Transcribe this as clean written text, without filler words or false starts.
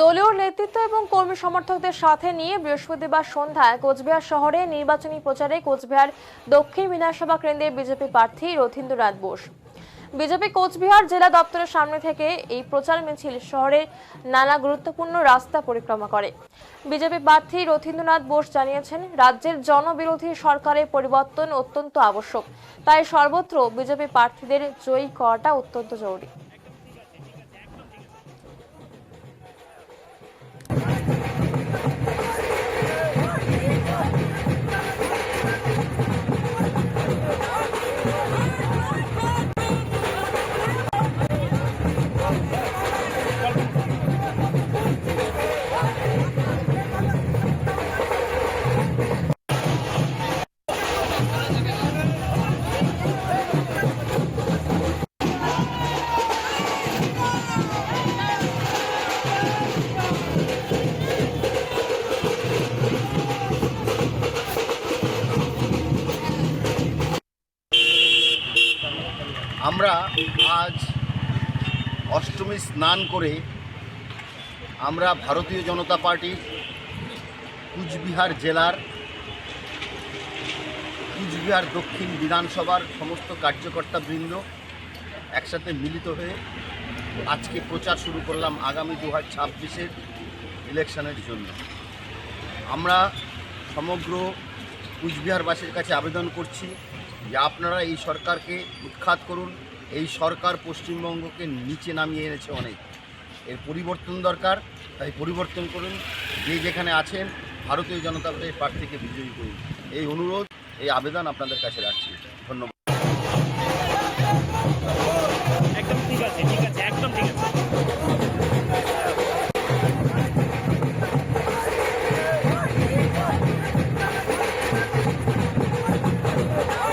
দলীয় নেতৃত্ব এবং কর্মী সমর্থকদের সাথে নিয়ে বৃহস্পতিবার সন্ধ্যায় কোচবিহার শহরে নির্বাচনী প্রচারে কোচবিহার দক্ষিণ বিধানসভা কেন্দ্রের বিজেপি প্রার্থী রথীন্দ্রনাথ বোস। বিজেপি কোচবিহার জেলা দপ্তরের সামনে থেকে এই প্রচার মিছিল শহরের নানা গুরুত্বপূর্ণ রাস্তা পরিক্রমা করে। বিজেপি প্রার্থী রথীন্দ্রনাথ বোস জানিয়েছেন, রাজ্যের জনবিরোধী সরকারের পরিবর্তন অত্যন্ত আবশ্যক, তাই সর্বত্র বিজেপি প্রার্থীদের জয়ী করাটা অত্যন্ত জরুরি। আমরা আজ অষ্টমী স্নান করে আমরা ভারতীয় জনতা পার্টির কুচবিহার জেলার কুচবিহার দক্ষিণ বিধানসভার সমস্ত কার্যকর্তাবৃন্দ একসাথে মিলিত হয়ে আজকে প্রচার শুরু করলাম আগামী 2026-এর ইলেকশনের জন্য। আমরা সমগ্র কুচবিহারবাসীর কাছে আবেদন করছি যে আপনারা এই সরকারকে উৎখাত করুন। এই সরকার পশ্চিমবঙ্গকে নিচে নামিয়ে এনেছে অনেক, এর পরিবর্তন দরকার, তাই পরিবর্তন করুন। যে যেখানে আছেন ভারতীয় জনতা পার্টির প্রার্থীকে বিজয়ী করুন, এই অনুরোধ, এই আবেদন আপনাদের কাছে রাখছি।